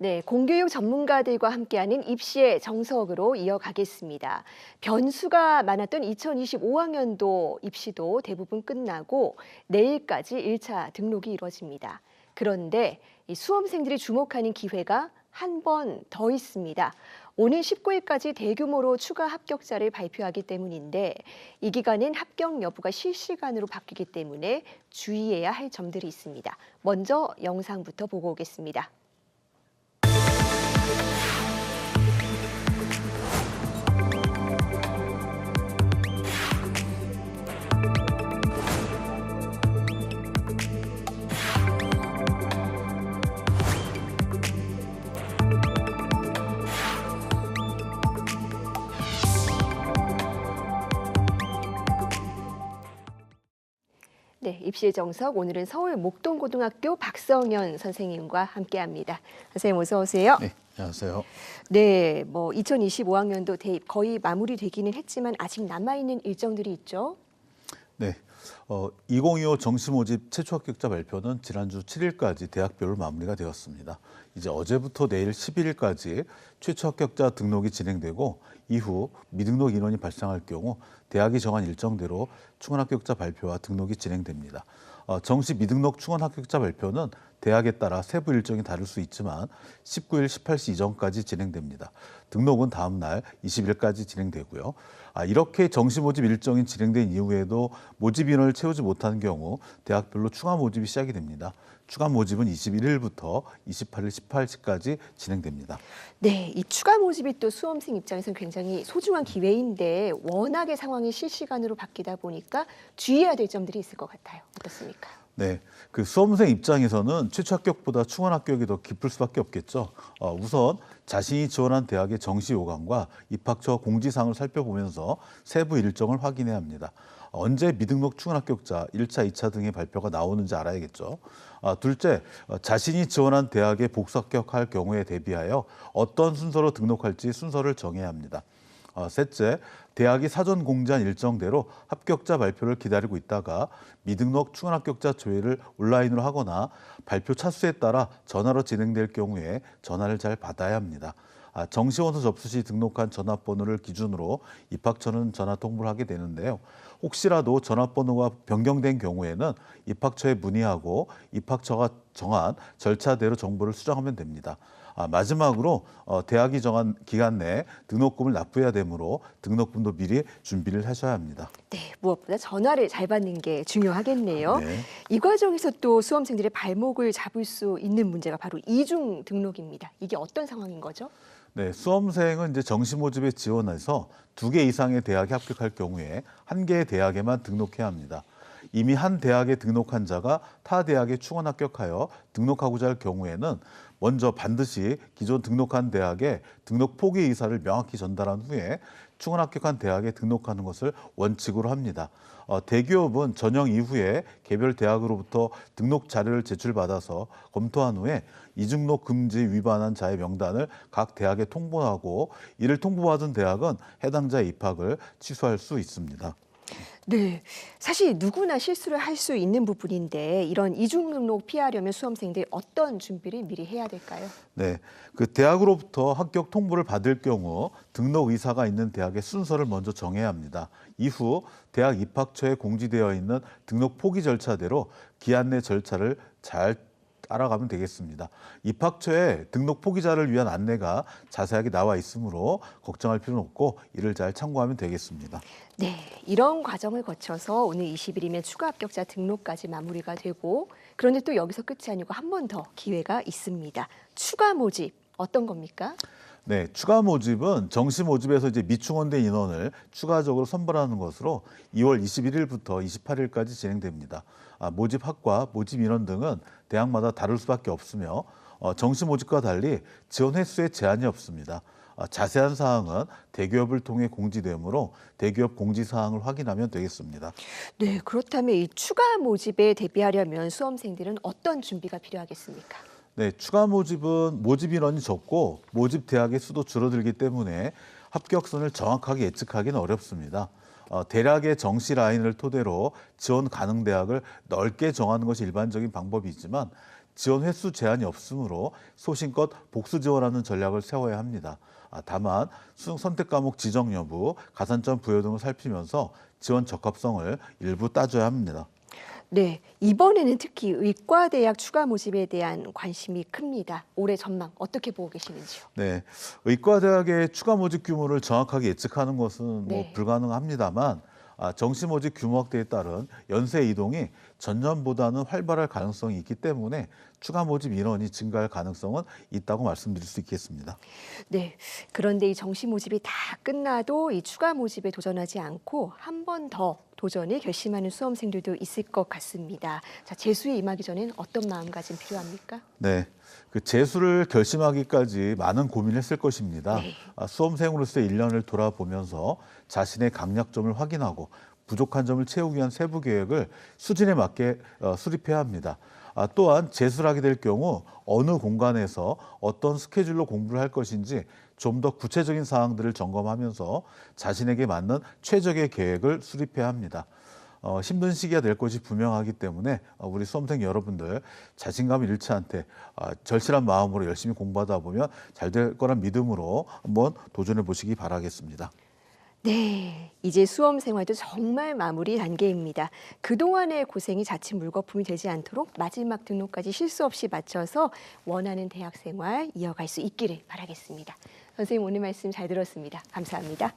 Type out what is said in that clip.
네, 공교육 전문가들과 함께하는 입시의 정석으로 이어가겠습니다. 변수가 많았던 2025학년도 입시도 대부분 끝나고 내일까지 1차 등록이 이루어집니다. 그런데 이 수험생들이 주목하는 기회가 한 번 더 있습니다. 오는 19일까지 대규모로 추가 합격자를 발표하기 때문인데 이 기간엔 합격 여부가 실시간으로 바뀌기 때문에 주의해야 할 점들이 있습니다. 먼저 영상부터 보고 오겠습니다. 네, 입시의 정석 오늘은 서울 목동고등학교 박성현 선생님과 함께합니다. 선생님 어서 오세요. 네, 안녕하세요. 네, 2025학년도 대입 거의 마무리되기는 했지만 아직 남아있는 일정들이 있죠. 네, 2025 정시 모집 최초 합격자 발표는 지난주 7일까지 대학별로 마무리가 되었습니다. 이제 어제부터 내일 11일까지 최초 합격자 등록이 진행되고 이후 미등록 인원이 발생할 경우 대학이 정한 일정대로 충원 합격자 발표와 등록이 진행됩니다. 정시 미등록 충원 합격자 발표는 대학에 따라 세부 일정이 다를 수 있지만 19일 18시 이전까지 진행됩니다. 등록은 다음 날 20일까지 진행되고요. 이렇게 정시 모집 일정이 진행된 이후에도 모집 인원을 채우지 못한 경우 대학별로 추가 모집이 시작이 됩니다. 추가 모집은 21일부터 28일 18시까지 진행됩니다. 네, 이 추가 모집이 또 수험생 입장에서는 굉장히 소중한 기회인데 워낙에 상황이 실시간으로 바뀌다 보니까 주의해야 될 점들이 있을 것 같아요. 어떻습니까? 네, 그 수험생 입장에서는 최초 합격보다 충원 합격이 더 깊을 수밖에 없겠죠. 우선 자신이 지원한 대학의 정시 요강과 입학처 공지사항을 살펴보면서 세부 일정을 확인해야 합니다. 언제 미등록 충원 합격자 1차, 2차 등의 발표가 나오는지 알아야겠죠. 둘째, 자신이 지원한 대학에 복수 합격할 경우에 대비하여 어떤 순서로 등록할지 순서를 정해야 합니다. 셋째, 대학이 사전 공지한 일정대로 합격자 발표를 기다리고 있다가 미등록 충원 합격자 조회를 온라인으로 하거나 발표 차수에 따라 전화로 진행될 경우에 전화를 잘 받아야 합니다. 정시원서 접수 시 등록한 전화번호를 기준으로 입학처는 전화 통보를 하게 되는데요. 혹시라도 전화번호가 변경된 경우에는 입학처에 문의하고 입학처가 정한 절차대로 정보를 수정하면 됩니다. 마지막으로 대학이 정한 기간 내에 등록금을 납부해야 되므로 등록금도 미리 준비를 하셔야 합니다. 네, 무엇보다 전화를 잘 받는 게 중요하겠네요. 네. 이 과정에서 또 수험생들의 발목을 잡을 수 있는 문제가 바로 이중 등록입니다. 이게 어떤 상황인 거죠? 네, 수험생은 이제 정시 모집에 지원해서 2개 이상의 대학에 합격할 경우에 1개의 대학에만 등록해야 합니다. 이미 한 대학에 등록한 자가 타 대학에 충원 합격하여 등록하고자 할 경우에는 먼저 반드시 기존 등록한 대학에 등록 포기 의사를 명확히 전달한 후에 충원 합격한 대학에 등록하는 것을 원칙으로 합니다. 대기업은 전형 이후에 개별 대학으로부터 등록 자료를 제출받아서 검토한 후에 이중록 금지 위반한 자의 명단을 각 대학에 통보하고 이를 통보받은 대학은 해당자의 입학을 취소할 수 있습니다. 네, 사실 누구나 실수를 할 수 있는 부분인데 이런 이중 등록 피하려면 수험생들 어떤 준비를 미리 해야 될까요? 네, 그 대학으로부터 합격 통보를 받을 경우 등록 의사가 있는 대학의 순서를 먼저 정해야 합니다. 이후 대학 입학처에 공지되어 있는 등록 포기 절차대로 기한 내 절차를 잘 따라가면 되겠습니다. 입학처에 등록 포기자를 위한 안내가 자세하게 나와 있으므로 걱정할 필요는 없고 이를 잘 참고하면 되겠습니다. 네, 이런 과정을 거쳐서 오늘 20일이면 추가 합격자 등록까지 마무리가 되고 그런데 또 여기서 끝이 아니고 한 번 더 기회가 있습니다. 추가 모집 어떤 겁니까? 네, 추가 모집은 정시 모집에서 이제 미충원된 인원을 추가적으로 선발하는 것으로 2월 21일부터 28일까지 진행됩니다. 모집 학과, 모집 인원 등은 대학마다 다를 수밖에 없으며 정시 모집과 달리 지원 횟수에 제한이 없습니다. 자세한 사항은 대기업을 통해 공지되므로 대기업 공지 사항을 확인하면 되겠습니다. 네, 그렇다면 이 추가 모집에 대비하려면 수험생들은 어떤 준비가 필요하겠습니까? 네, 추가 모집은 모집 인원이 적고 모집 대학의 수도 줄어들기 때문에 합격선을 정확하게 예측하기는 어렵습니다. 대략의 정시 라인을 토대로 지원 가능 대학을 넓게 정하는 것이 일반적인 방법이지만 지원 횟수 제한이 없으므로 소신껏 복수 지원하는 전략을 세워야 합니다. 다만 수능 선택 과목 지정 여부, 가산점 부여 등을 살피면서 지원 적합성을 일부 따져야 합니다. 네, 이번에는 특히 의과대학 추가 모집에 대한 관심이 큽니다. 올해 전망 어떻게 보고 계시는지요? 네, 의과대학의 추가 모집 규모를 정확하게 예측하는 것은 네. 불가능합니다만 정시 모집 규모 확대에 따른 연세 이동이 전년보다는 활발할 가능성이 있기 때문에 추가 모집 인원이 증가할 가능성은 있다고 말씀드릴 수 있겠습니다. 네, 그런데 이 정시 모집이 다 끝나도 이 추가 모집에 도전하지 않고 한 번 더 도전을 결심하는 수험생들도 있을 것 같습니다. 자, 재수에 임하기 전엔 어떤 마음가짐 필요합니까? 네, 그 재수를 결심하기까지 많은 고민을 했을 것입니다. 네. 수험생으로서의 1년을 돌아보면서 자신의 강약점을 확인하고 부족한 점을 채우기 위한 세부 계획을 수준에 맞게 수립해야 합니다. 또한 재수를 하게 될 경우 어느 공간에서 어떤 스케줄로 공부를 할 것인지 좀 더 구체적인 사항들을 점검하면서 자신에게 맞는 최적의 계획을 수립해야 합니다. 힘든 시기가 될 것이 분명하기 때문에 우리 수험생 여러분들 자신감을 잃지 않되 절실한 마음으로 열심히 공부하다 보면 잘 될 거란 믿음으로 한번 도전해 보시기 바라겠습니다. 네, 이제 수험 생활도 정말 마무리 단계입니다. 그동안의 고생이 자칫 물거품이 되지 않도록 마지막 등록까지 실수 없이 마쳐서 원하는 대학 생활 이어갈 수 있기를 바라겠습니다. 선생님 오늘 말씀 잘 들었습니다. 감사합니다.